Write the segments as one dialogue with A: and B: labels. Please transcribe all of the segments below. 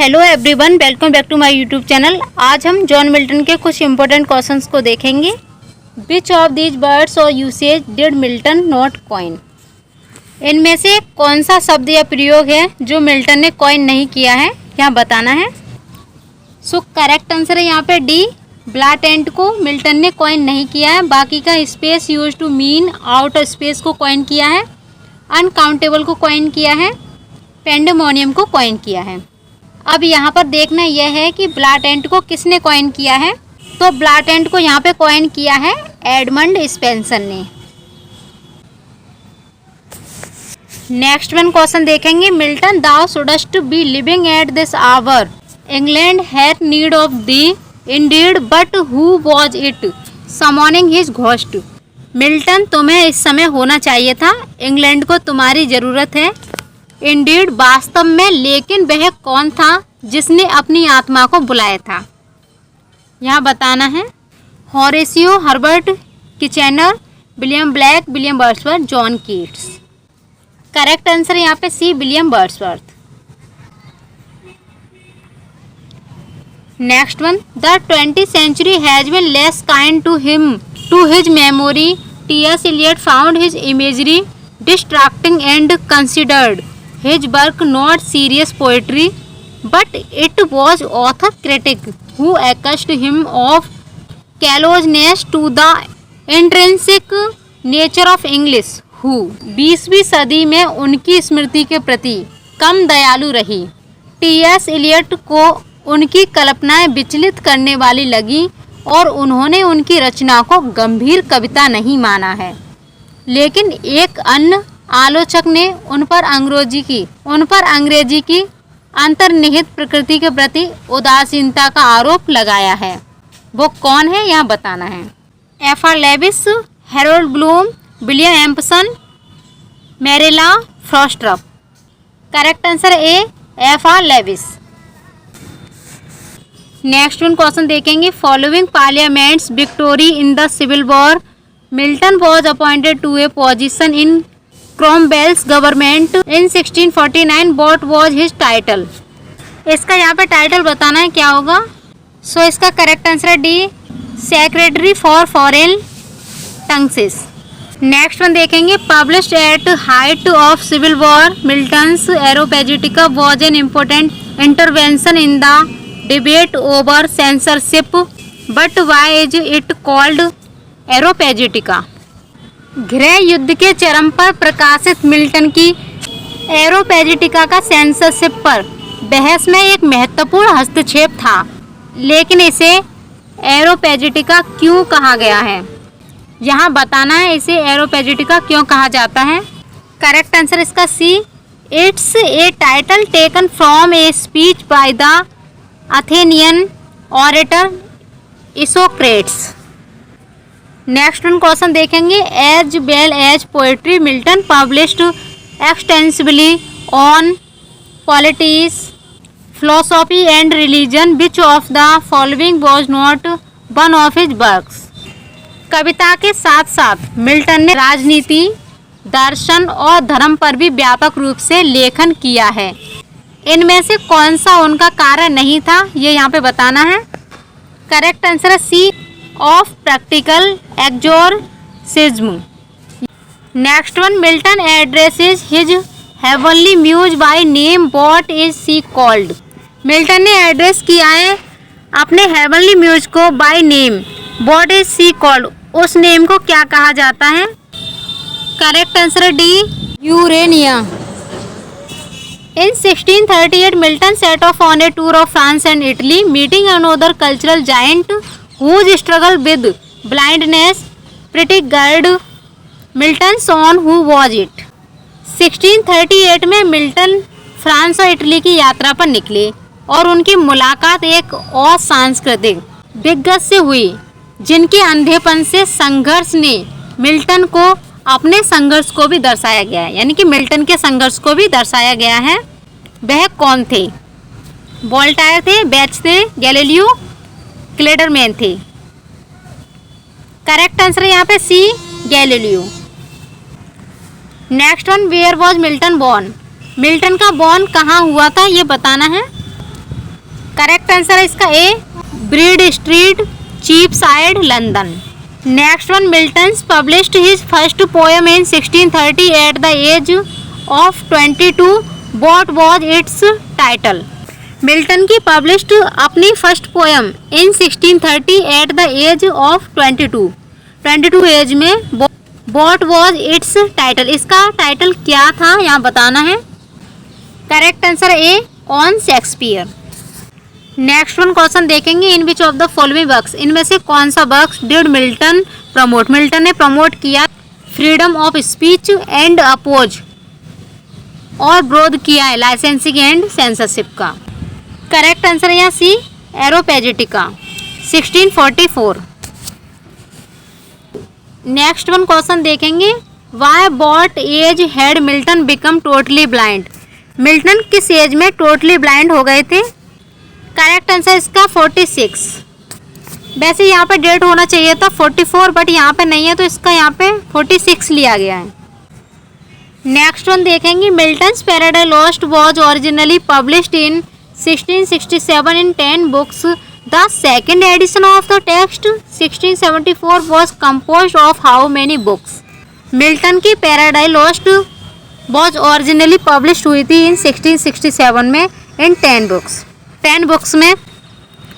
A: Hello everyone, welcome back to my YouTube channel. आज हम John Milton के कुछ इंपॉर्टेंट क्वेश्चंस को देखेंगे। विच ऑफ दीज वर्ड्स और usage did Milton not coin? इनमें से कौन सा शब्द या प्रयोग है जो मिल्टन ने कॉइन नहीं किया है, यहाँ बताना है। सो करेक्ट आंसर है यहाँ पे डी, ब्लाटेंट को मिल्टन ने कॉइन नहीं किया है। बाकी का space use to mean out of space को कॉइन किया है, अनकाउंटेबल को कॉइन किया है, पेंडेमोनियम को कॉइन किया है। अब यहाँ पर देखना यह है कि ब्लाटेंट को किसने कॉइन किया है। तो ब्लाटेंट को यहाँ पे कॉइन किया है एडमंड स्पेंसर ने। नेक्स्ट वन क्वेश्चन देखेंगे। Milton thou shouldst be living at this hour, England had need of thee indeed but who was it summoning his ghost? Milton, तुम्हें इस समय होना चाहिए था, इंग्लैंड को तुम्हारी ज़रूरत है। इंडीड, वास्तव में, लेकिन वह कौन था जिसने अपनी आत्मा को बुलाया था? यहाँ बताना है। Horatio, Herbert Kitchener, William Blake, William Wordsworth, John Keats. Correct answer यहाँ पे C, William Wordsworth. Next one. The 20th century has been less kind to him to his memory, T.S. Eliot found his imagery distracting and considered his work not serious poetry, but it was author critic who accused him of callousness to the intrinsic nature of English, who 20वीं सदी में उनकी स्मृति के प्रति कम दयालु रही। T.S. Eliot को उनकी कल्पनाएं विचलित करने वाली लगी और उन्होंने उनकी रचना को गंभीर कविता नहीं माना है। लेकिन एक अन्य आलोचक ने उन पर अंग्रेजी की अंतर्निहित प्रकृति के प्रति उदासीनता का आरोप लगाया है। वो कौन है, यहाँ बताना है। F.R. Leavis, Harold Bloom, William Empson, Mariella Frostrup. Correct answer A, F.R. Leavis. Next one question देखेंगे। Following parliament's victory in the civil war, Milton was appointed to a position in Cromwell's government in 1649, what was his title? इसका यहाँ पे title बताना है, क्या होगा। So इसका correct answer है D, secretary for foreign tongues. Next one देखेंगे। Published at height of civil war, Milton's Areopagitica was an important intervention in the debate over censorship, but why is it called Areopagitica? गृह युद्ध के चरम पर प्रकाशित Milton की Areopagitica का censorship पर बहस में एक महत्वपूर्ण हस्तक्षेप था, लेकिन इसे एरोपैजिटिका क्यों कहा गया है? यहाँ बताना है इसे एरोपैजिटिका क्यों कहा जाता है। करेक्ट आंसर इसका C, it's a title taken from a speech by the Athenian orator Isocrates. Next one question देखेंगे। As well as poetry, Milton published extensively on politics, philosophy and religion, which of the following was not one of his works? कविता के साथ साथ Milton ने राजनीति, दर्शन और धर्म पर भी व्यापक रूप से लेखन किया है। इनमें से कौन सा उनका कार्य नहीं था, ये यहाँ पे बताना है। करेक्ट आंसर है C, of practical exorcism. Next one. Milton addresses his heavenly muse by name, what is she called? Milton ने एड्रेस किया है अपने हेवनली म्यूज को by name, what is she called? उस नेम को क्या कहा जाता है? करेक्ट आंसर है D, Urania. In 1638, Milton set off on a tour of France and Italy, meeting another cultural giant whose struggle with blindness perturbed Milton's own. Who was it? 1638 में Milton France और Italy की यात्रा पर निकले और उनकी मुलाकात एक और सांस्कृतिक दिग्गज से हुई जिनके अंधेपन से संघर्ष ने मिल्टन को अपने संघर्ष को भी दर्शाया गया है, यानी कि मिल्टन के संघर्ष को भी दर्शाया गया है। वह कौन थे? वोल्टायर थे, बेच थे, गैलीलियो, क्लेडरमैन थे। करेक्ट आंसर है यहाँ पे C, Galileo. Next one. Where was Milton born? Milton का बॉर्न कहाँ हुआ था, ये बताना है। करेक्ट आंसर है इसका A, Bread Street, Cheapside, London. Next one, Milton published his first poem in 1630 at the age of 22। What was its title? Milton की पब्लिश्ड अपनी first poem in 1630 at the age of 22 age में। What was its title? इसका title क्या था यहाँ बताना है। Correct answer A, on Shakespeare. Next one question देखेंगे, in which of the following works, इनमें से कौन सा works did Milton promote? Milton ने प्रमोट किया freedom of speech and oppose और विरोध किया है लाइसेंसिंग एंड सेंसरशिप का। करेक्ट आंसर है यहाँ C, Areopagitica, 1644। Next one question देखेंगे, why what age had Milton become totally blind? Milton किस एज में टोटली ब्लाइंड हो गए थे? करेक्ट आंसर इसका 46। वैसे यहाँ पे डेट होना चाहिए था 44, बट यहाँ पे नहीं है तो इसका यहाँ पे 46 लिया गया है। नेक्स्ट वन देखेंगे, Milton's paradise Lost was originally published in 1667 in 10 books. The second edition of the text 1674 was composed of how many books? Milton की Paradise Lost was originally publish हुई थी इन 1667 में इन 10 बुक्स। 10 बुक्स में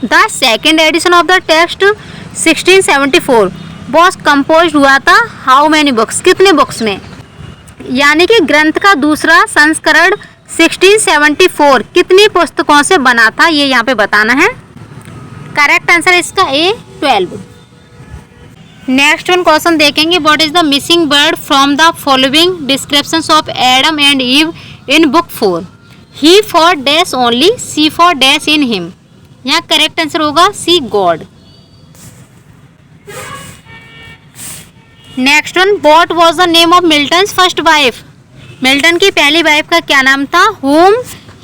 A: the second edition of the text 1674 was compose हुआ था how many books? कितने books में? यानी कि ग्रंथ का दूसरा संस्करण 1674 कितनी पुस्तकों से बना था, ये यहाँ पे बताना है। करेक्ट आंसर इसका ए, 12। नेक्स्ट वन क्वेश्चन देखेंगे, what is the missing word from the following descriptions of Adam and Eve in book 4? He for dash only, she for dash in him. यहाँ करेक्ट आंसर होगा C, God. Next one, what was the name of Milton's first wife? Milton की पहली wife का क्या नाम था? whom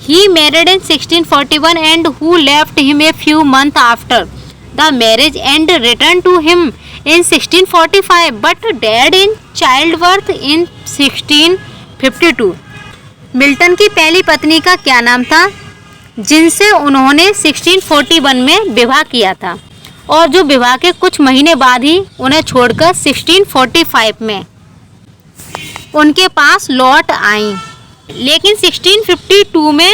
A: he married in 1641 and who left him a few months after the marriage and returned to him in 1645 but died in childbirth in 1652। Milton की पहली पत्नी का क्या नाम था जिनसे उन्होंने 1641 में विवाह किया था और जो विवाह के कुछ महीने बाद ही उन्हें छोड़कर 1645 में उनके पास लौट आई, लेकिन 1652 में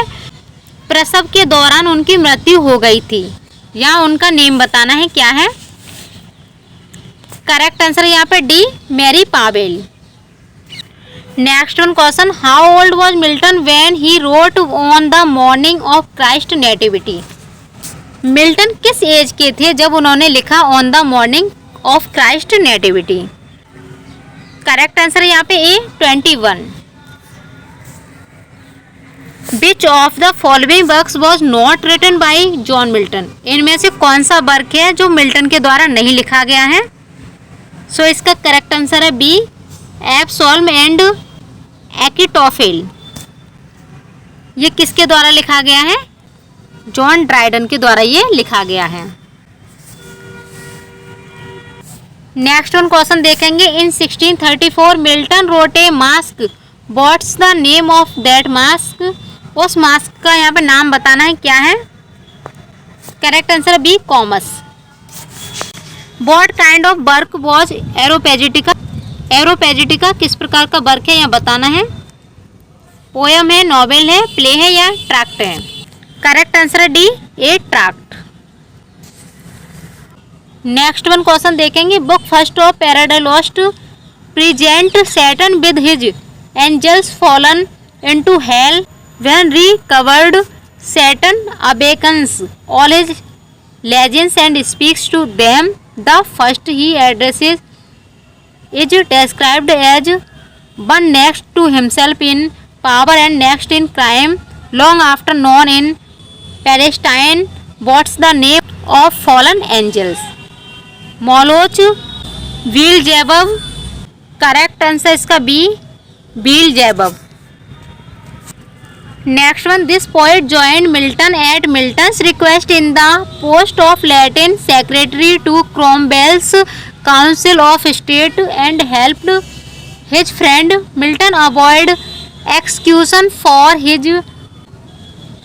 A: प्रसव के दौरान उनकी मृत्यु हो गई थी। यहाँ उनका नेम बताना है, क्या है? करेक्ट आंसर यहाँ पे D, Mary Powell. Next one question, how old was Milton when he wrote on the morning of Christ nativity? Milton किस एज के थे जब उन्होंने लिखा on the morning of Christ nativity? Correct answer है यहाँ पे A, 21। Which of the following works was not written by John Milton? इनमें से कौन सा वर्क है जो मिल्टन के द्वारा नहीं लिखा गया है? सो इसका करेक्ट आंसर है बी, एब्सोल्म एंड एकिटोफेल। ये किसके द्वारा लिखा गया है? जॉन ड्राइडन के द्वारा ये लिखा गया है। नेक्स्ट वन क्वेश्चन देखेंगे, in 1634 Milton wrote a masque, what's the name of that masque? उस मास्क का यहाँ पे नाम बताना है, क्या है? Correct answer B, Comus. What kind of work was Areopagitica? Areopagitica किस प्रकार का वर्क है यहाँ बताना है। पोयम है, नॉवेल है, प्ले है या ट्रैक्ट है? करेक्ट आंसर है D, A tract. Next one question देखेंगे, book first of Paradise Lost present Saturn with his angels fallen into hell when recovered Saturn awakens all his legends and speaks to them. The first he addresses is described as one next to himself in power and next in crime long after known in Palestine. What's the name of fallen angels? Moloch Beelzebub. Correct answer इसका B, Beelzebub. Next one, this poet joined Milton at Milton's request in the post of Latin secretary to Cromwell's council of state and helped his friend Milton avoid execution for his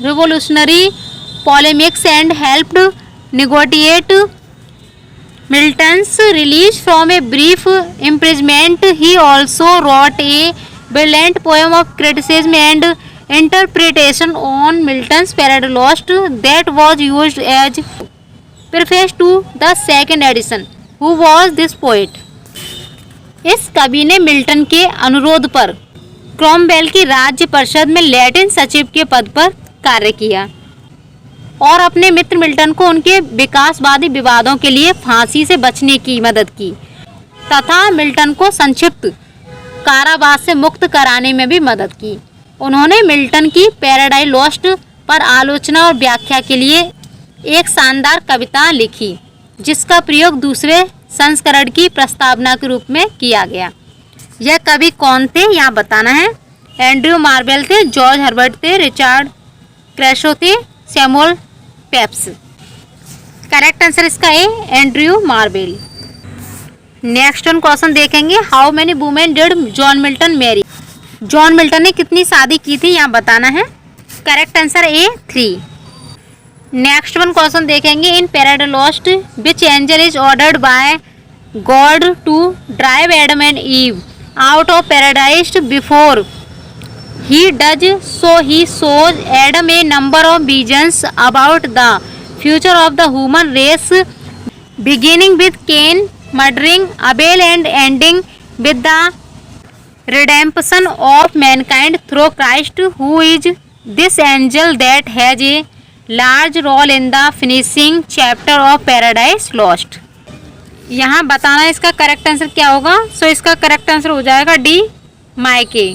A: revolutionary polemics and helped negotiate Milton's release from a brief imprisonment. He also wrote a brilliant poem of criticism and interpretation on Milton's Paradise Lost that was used as preface to the second edition. Who was this poet? इस कवि ने Milton के अनुरोध पर Cromwell की राज्य परिषद में लैटिन सचिव के पद पर कार्य किया और अपने मित्र मिल्टन को उनके विकासवादी विवादों के लिए फांसी से बचने की मदद की तथा मिल्टन को संक्षिप्त कारावास से मुक्त कराने में भी मदद की। उन्होंने मिल्टन की पैराडाइज लॉस्ट पर आलोचना और व्याख्या के लिए एक शानदार कविता लिखी जिसका प्रयोग दूसरे संस्करण की प्रस्तावना के रूप में किया गया। यह कवि कौन थे यहाँ बताना है। एंड्रयू मार्वेल थे, जॉर्ज हर्बर्ट थे, रिचर्ड क्रैशो थे, सैमुअल पेप्स। करेक्ट आंसर इसका है Andrew Marvell. Next one question देखेंगे, how many women did John Milton marry? John Milton ने कितनी शादी की थी यहाँ बताना है। Correct answer A 3। Next one question देखेंगे, in Paradise Lost which angel is ordered by God to drive Adam and Eve out of Paradise before he does so he shows Adam a number of visions about the future of the human race, beginning with Cain murdering Abel and ending with the redemption of mankind through Christ. Who is this angel that has a large role in the finishing chapter of Paradise Lost? यहाँ बताना इसका correct answer क्या होगा। So इसका correct answer हो जाएगा D माइके।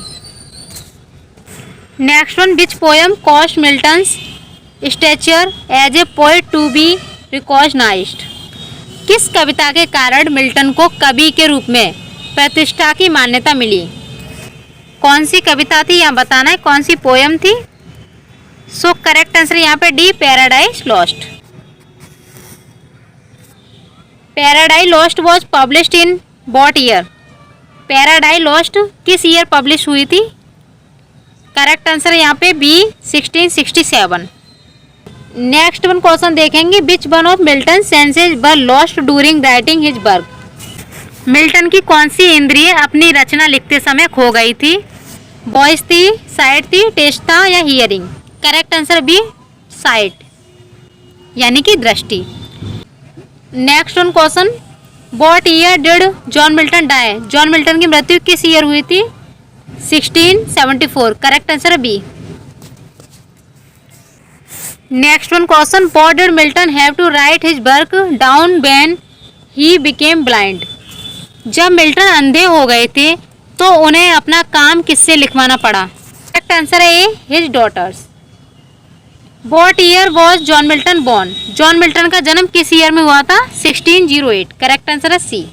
A: Next one, which poem cost Milton's stature as a poet to be recognised? किस कविता के कारण मिल्टन को कवि के रूप में प्रतिष्ठा की मान्यता मिली? कौन सी कविता थी यहाँ बताना है, कौन सी पोएम थी। सो करेक्ट आंसर यहाँ पे D paradise lost. Paradise Lost was published in what year? Paradise lost किस ईयर पब्लिश हुई थी? करेक्ट आंसर यहाँ पे बी 1667। नेक्स्ट वन क्वेश्चन देखेंगे, which one of Milton senses were lost during writing his work? Milton की कौन सी इंद्रिय अपनी रचना लिखते समय खो गई थी? वॉइस थी, साइट थी, टेस्ट था या hearing? Correct answer B sight यानी कि दृष्टि। Next one question, what year did John Milton die? John Milton की मृत्यु किस ईयर हुई थी? 1674। Correct answer B. Next one question, what did Milton have to write his work down when he became blind? जब Milton अंधे हो गए थे तो उन्हें अपना काम किससे लिखवाना पड़ा? करेक्ट आंसर है A his daughters. What year was John Milton born? John Milton का जन्म किस ईयर में हुआ था? 1608। करेक्ट आंसर है C.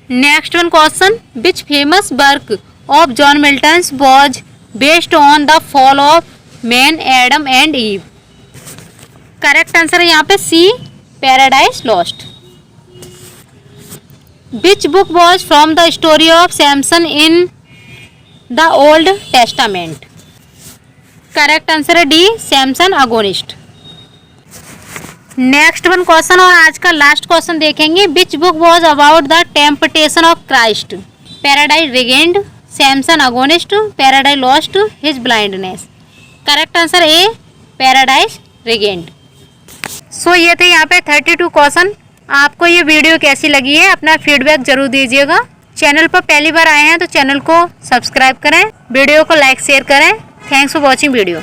A: Next one question, which famous work of John Milton was based on the fall of man Adam and Eve? Correct answer है यहाँ पे C Paradise Lost. Which book was from the story of Samson in the Old Testament? Correct answer है D Samson Agonistes. Next one question और आज का last question देखेंगे, which book was about the temptation of Christ? Paradise Regained, Samson agonist, Paradise Lost, his blindness? Correct answer A Paradise Regained. So ये थे यहाँ पे 32 question. आपको ये वीडियो कैसी लगी है अपना फीडबैक जरूर दीजिएगा। चैनल पर पहली बार आए हैं तो चैनल को सब्सक्राइब करें, वीडियो को लाइक शेयर करें। Thanks for watching video.